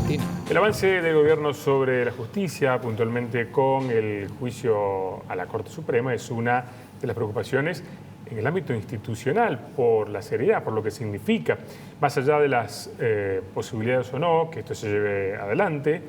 Martín. El avance del gobierno sobre la justicia, puntualmente con el juicio a la Corte Suprema, es una de las preocupaciones en el ámbito institucional por la seriedad, por lo que significa, más allá de las posibilidades o no que esto se lleve adelante,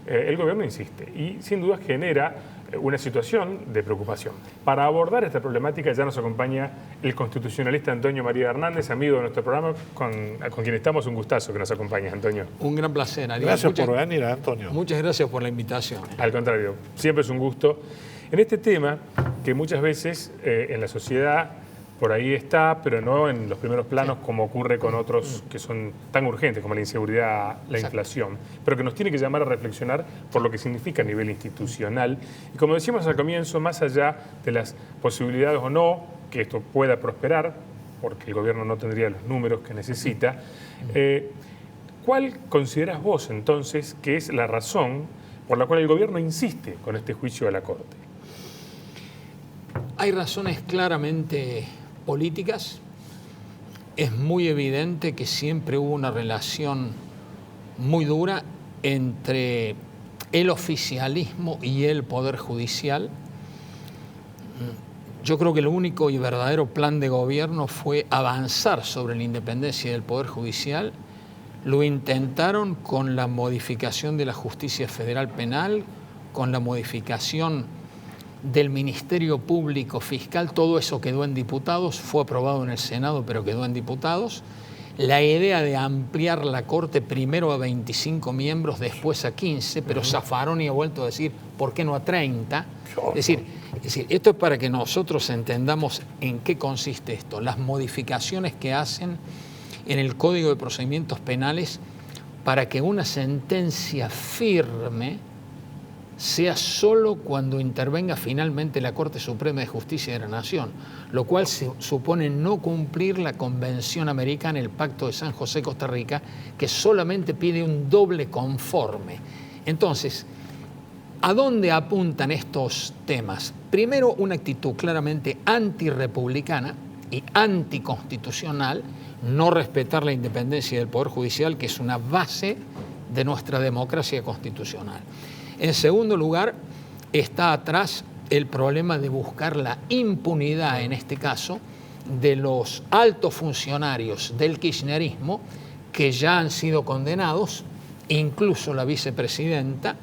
el gobierno insiste y sin duda genera una situación de preocupación. Para abordar esta problemática ya nos acompaña el constitucionalista Antonio María Hernández, amigo de nuestro programa, con quien estamos. Un gustazo que nos acompañes, Antonio. Un gran placer, Ariel. Gracias por venir, Antonio. Muchas gracias por la invitación. Al contrario, siempre es un gusto. En este tema, que muchas veces en la sociedad por ahí está, pero no en los primeros planos como ocurre con otros que son tan urgentes como la inseguridad, la inflación, pero que nos tiene que llamar a reflexionar por lo que significa a nivel institucional. Y como decíamos al comienzo, más allá de las posibilidades o no que esto pueda prosperar, porque el gobierno no tendría los números que necesita, ¿cuál consideras vos entonces que es la razón por la cual el gobierno insiste con este juicio a la Corte? Hay razones claramente políticas. Es muy evidente que siempre hubo una relación muy dura entre el oficialismo y el Poder Judicial. Yo creo que el único y verdadero plan de gobierno fue avanzar sobre la independencia del Poder Judicial. Lo intentaron con la modificación de la Justicia Federal Penal, con la modificación del Ministerio Público Fiscal. Todo eso quedó en diputados, fue aprobado en el Senado, pero quedó en diputados. La idea de ampliar la Corte primero a 25 miembros, después a 15, pero Zaffaroni ha vuelto a decir, ¿por qué no a 30? Es decir, esto es para que nosotros entendamos en qué consiste esto. Las modificaciones que hacen en el Código de Procedimientos Penales para que una sentencia firme sea solo cuando intervenga finalmente la Corte Suprema de Justicia de la Nación, lo cual supone no cumplir la Convención Americana, el Pacto de San José, Costa Rica, que solamente pide un doble conforme. Entonces, ¿a dónde apuntan estos temas? Primero, una actitud claramente antirrepublicana y anticonstitucional, no respetar la independencia del Poder Judicial, que es una base de nuestra democracia constitucional. En segundo lugar, está atrás el problema de buscar la impunidad, en este caso, de los altos funcionarios del kirchnerismo que ya han sido condenados, incluso la vicepresidenta,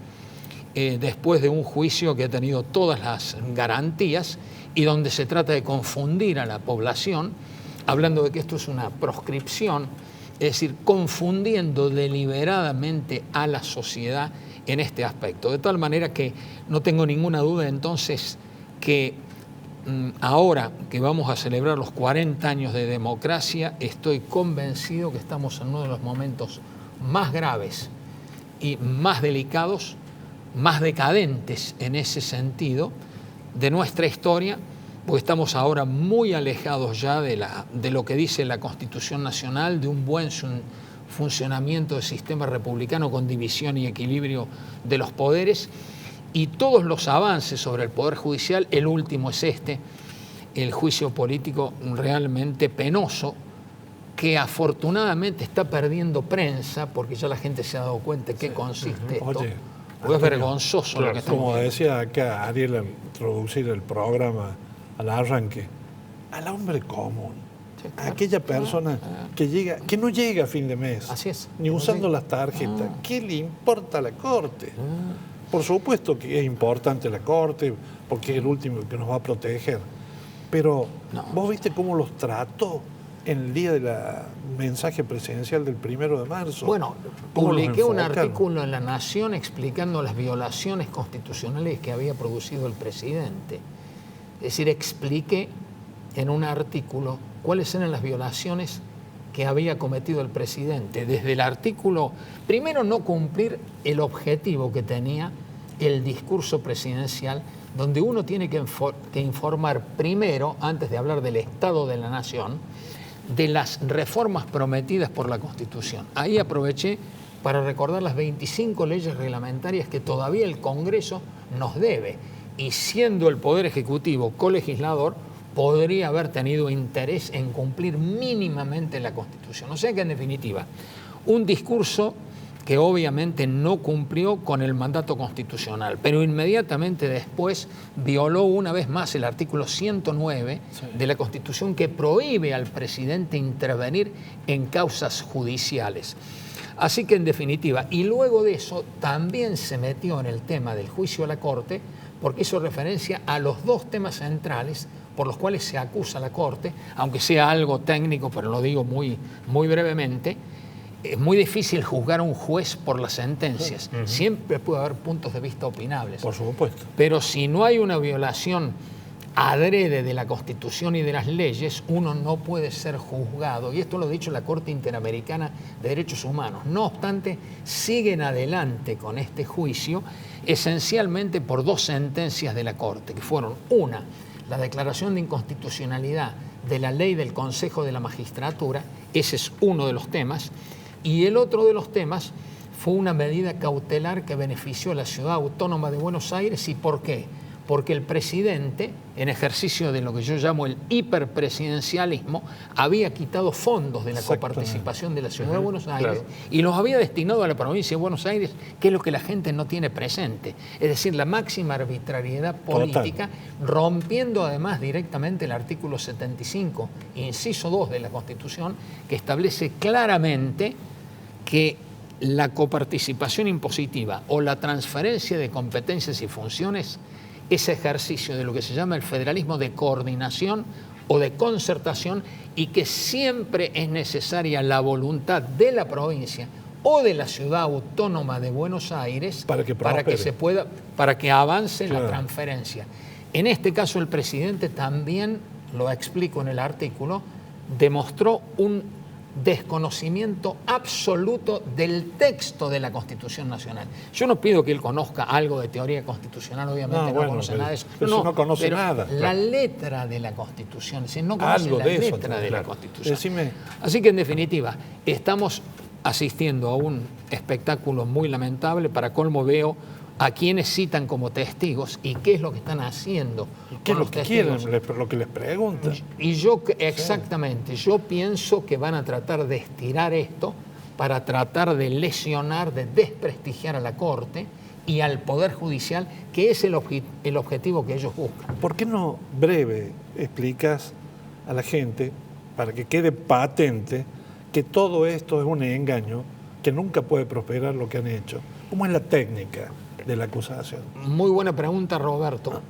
después de un juicio que ha tenido todas las garantías y donde se trata de confundir a la población, hablando de que esto es una proscripción, es decir, confundiendo deliberadamente a la sociedad en este aspecto. De tal manera que no tengo ninguna duda entonces que ahora que vamos a celebrar los 40 años de democracia, estoy convencido que estamos en uno de los momentos más graves y más delicados, más decadentes en ese sentido de nuestra historia, porque estamos ahora muy alejados ya de lo que dice la Constitución Nacional, de un buen funcionamiento del sistema republicano con división y equilibrio de los poderes, y todos los avances sobre el Poder Judicial. El último es el juicio político realmente penoso, que afortunadamente está perdiendo prensa, porque ya la gente se ha dado cuenta de qué consiste esto. Oye, porque es vergonzoso lo que estamos como viendo. decía acá Ariel al introducir el programa al arranque, al hombre común, Sí, a aquella persona que no llega a fin de mes, Así es. ni usando las tarjetas. ¿Qué le importa a la Corte? Por supuesto que es importante la Corte, porque es el último que nos va a proteger. Pero, ¿vos viste cómo los trató en el día del mensaje presidencial del 1 de marzo? Bueno, ¿Cómo los publiqué un enfocan? artículo en La Nación explicando las violaciones constitucionales que había producido el presidente. Es decir, expliqué en un artículo cuáles eran las violaciones que había cometido el presidente. Desde el artículo, primero, no cumplir el objetivo que tenía el discurso presidencial, donde uno tiene que informar primero, antes de hablar del Estado de la Nación, de las reformas prometidas por la Constitución. Ahí aproveché para recordar las 25 leyes reglamentarias que todavía el Congreso nos debe, y siendo el Poder Ejecutivo colegislador, podría haber tenido interés en cumplir mínimamente la Constitución. O sea que, en definitiva, un discurso que obviamente no cumplió con el mandato constitucional, pero inmediatamente después violó una vez más el artículo 109 de la Constitución, que prohíbe al presidente intervenir en causas judiciales. Así que en definitiva, y luego de eso también se metió en el tema del juicio a la Corte, porque hizo referencia a los dos temas centrales por los cuales se acusa a la Corte, aunque sea algo técnico, pero lo digo muy brevemente. Es muy difícil juzgar a un juez por las sentencias. Siempre puede haber puntos de vista opinables. Por supuesto. Pero si no hay una violación adrede de la Constitución y de las leyes, uno no puede ser juzgado. Y esto lo ha dicho la Corte Interamericana de Derechos Humanos. No obstante, siguen adelante con este juicio, esencialmente por dos sentencias de la Corte, que fueron una, la declaración de inconstitucionalidad de la ley del Consejo de la Magistratura, ese es uno de los temas, y el otro de los temas fue una medida cautelar que benefició a la Ciudad Autónoma de Buenos Aires. ¿Y por qué? Porque el presidente, en ejercicio de lo que yo llamo el hiperpresidencialismo, había quitado fondos de la coparticipación de la Ciudad de Buenos Aires y los había destinado a la provincia de Buenos Aires, que es lo que la gente no tiene presente. Es decir, la máxima arbitrariedad política, rompiendo además directamente el artículo 75, inciso 2 de la Constitución, que establece claramente que la coparticipación impositiva o la transferencia de competencias y funciones es ejercicio de lo que se llama el federalismo de coordinación o de concertación, y que siempre es necesaria la voluntad de la provincia o de la Ciudad Autónoma de Buenos Aires para que avance la transferencia. En este caso, el presidente también, lo explico en el artículo, demostró un desconocimiento absoluto del texto de la Constitución Nacional. Yo no pido que él conozca algo de teoría constitucional, obviamente no conoce nada de eso. No conoce nada. La letra de la Constitución, es decir, no conoce la letra de la Constitución. Decime. Así que en definitiva, estamos asistiendo a un espectáculo muy lamentable. Para colmo, veo a quienes citan como testigos y qué es lo que están haciendo. ¿Qué es lo que quieren? Lo que les preguntan. Y yo, exactamente, yo pienso que van a tratar de estirar esto para tratar de lesionar, de desprestigiar a la Corte y al Poder Judicial, que es el objetivo que ellos buscan. ¿Por qué no breve explicas a la gente, para que quede patente, que todo esto es un engaño, que nunca puede prosperar lo que han hecho? ¿Cómo es la técnica de la acusación? Muy buena pregunta, Roberto.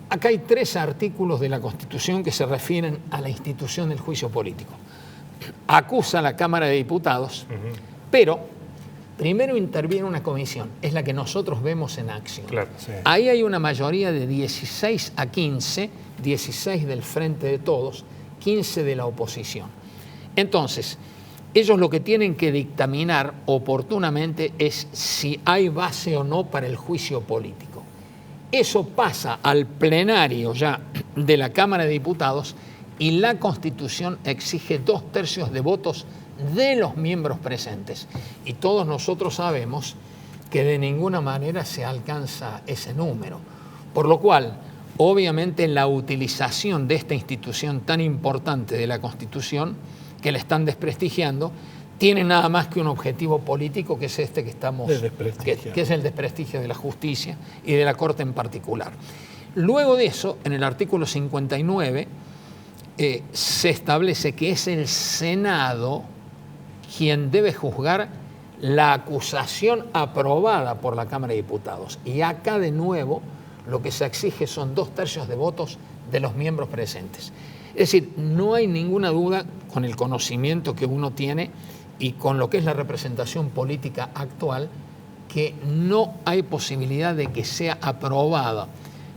Acá hay 3 artículos de la Constitución que se refieren a la institución del juicio político. Acusa a la Cámara de Diputados, pero primero interviene una comisión, es la que nosotros vemos en acción. Claro, sí. Ahí hay una mayoría de 16 a 15, 16 del Frente de Todos, 15 de la oposición. Entonces, ellos lo que tienen que dictaminar oportunamente es si hay base o no para el juicio político. Eso pasa al plenario ya de la Cámara de Diputados y la Constitución exige 2/3 de votos de los miembros presentes. Y todos nosotros sabemos que de ninguna manera se alcanza ese número. Por lo cual, obviamente, la utilización de esta institución tan importante de la Constitución, que la están desprestigiando, tiene nada más que un objetivo político, que es este que estamos, que es el desprestigio de la justicia y de la Corte en particular. Luego de eso, en el artículo 59, se establece que es el Senado quien debe juzgar la acusación aprobada por la Cámara de Diputados. Y acá, de nuevo, lo que se exige son 2/3 de votos de los miembros presentes. Es decir, no hay ninguna duda, con el conocimiento que uno tiene y con lo que es la representación política actual, que no hay posibilidad de que sea aprobada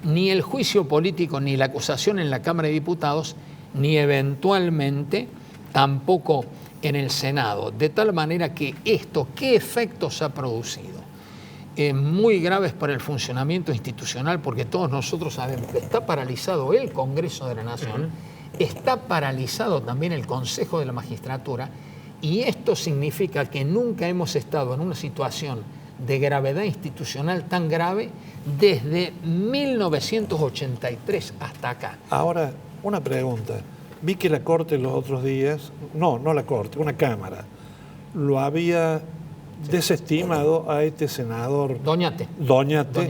ni el juicio político ni la acusación en la Cámara de Diputados, ni eventualmente tampoco en el Senado. De tal manera que esto, ¿qué efectos ha producido? Muy graves para el funcionamiento institucional, porque todos nosotros sabemos que está paralizado el Congreso de la Nación, está paralizado también el Consejo de la Magistratura, y esto significa que nunca hemos estado en una situación de gravedad institucional tan grave desde 1983 hasta acá. Ahora, una pregunta. Vi que la Corte los otros días, no la Corte, una Cámara, lo había desestimado a este senador Doñate. Doñate,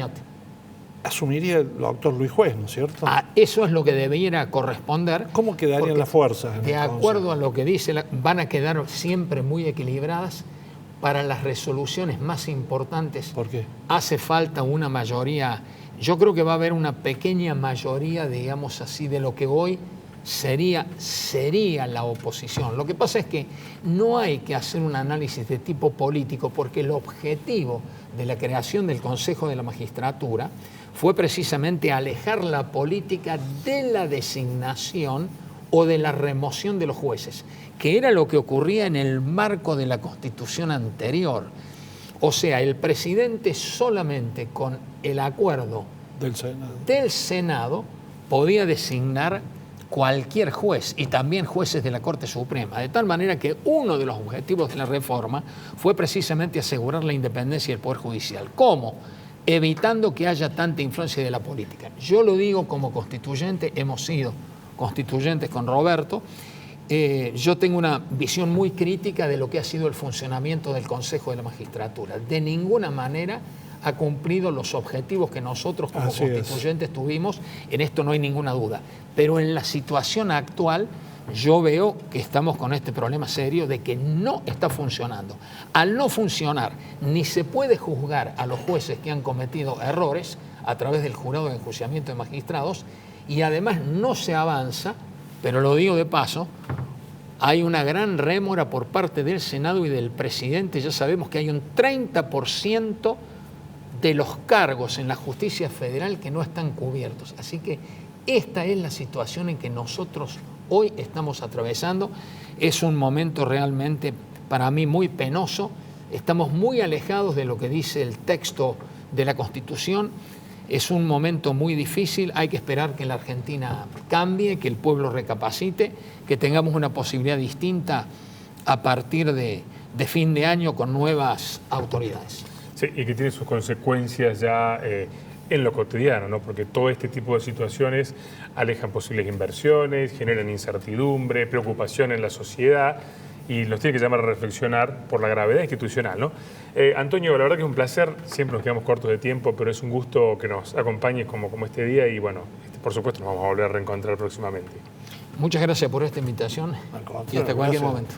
asumiría el doctor Luis Juez, ¿no es cierto? Eso es lo que debiera corresponder. ¿Cómo quedarían las fuerzas? De acuerdo a lo que dice, van a quedar siempre muy equilibradas. Para las resoluciones más importantes, ¿por qué? Hace falta una mayoría. Yo creo que va a haber una pequeña mayoría, digamos así, de lo que hoy sería la oposición. Lo que pasa es que no hay que hacer un análisis de tipo político, porque el objetivo de la creación del Consejo de la Magistratura fue precisamente alejar la política de la designación o de la remoción de los jueces, que era lo que ocurría en el marco de la Constitución anterior. O sea, el presidente solamente con el acuerdo del Senado podía designar cualquier juez y también jueces de la Corte Suprema, de tal manera que uno de los objetivos de la reforma fue precisamente asegurar la independencia del Poder Judicial. ¿Cómo? Evitando que haya tanta influencia de la política. Yo lo digo como constituyente, hemos sido constituyentes con Roberto. Yo tengo una visión muy crítica de lo que ha sido el funcionamiento del Consejo de la Magistratura. De ninguna manera ha cumplido los objetivos que nosotros como constituyentes tuvimos, en esto no hay ninguna duda. Pero en la situación actual yo veo que estamos con este problema serio de que no está funcionando. Al no funcionar, ni se puede juzgar a los jueces que han cometido errores a través del jurado de enjuiciamiento de magistrados, y además no se avanza, pero lo digo de paso, hay una gran rémora por parte del Senado y del presidente. Ya sabemos que hay un 30% de los cargos en la justicia federal que no están cubiertos. Así que esta es la situación en que nosotros hoy estamos atravesando. Es un momento realmente para mí muy penoso. Estamos muy alejados de lo que dice el texto de la Constitución. Es un momento muy difícil, hay que esperar que la Argentina cambie, que el pueblo recapacite, que tengamos una posibilidad distinta a partir de fin de año con nuevas autoridades. Sí, y que tiene sus consecuencias ya en lo cotidiano, ¿no? Porque todo este tipo de situaciones alejan posibles inversiones, generan incertidumbre, preocupación en la sociedad, y nos tiene que llamar a reflexionar por la gravedad institucional, ¿no? Antonio, la verdad que es un placer, siempre nos quedamos cortos de tiempo, pero es un gusto que nos acompañes como este día, y bueno, por supuesto nos vamos a volver a reencontrar próximamente. Muchas gracias por esta invitación y hasta cualquier momento.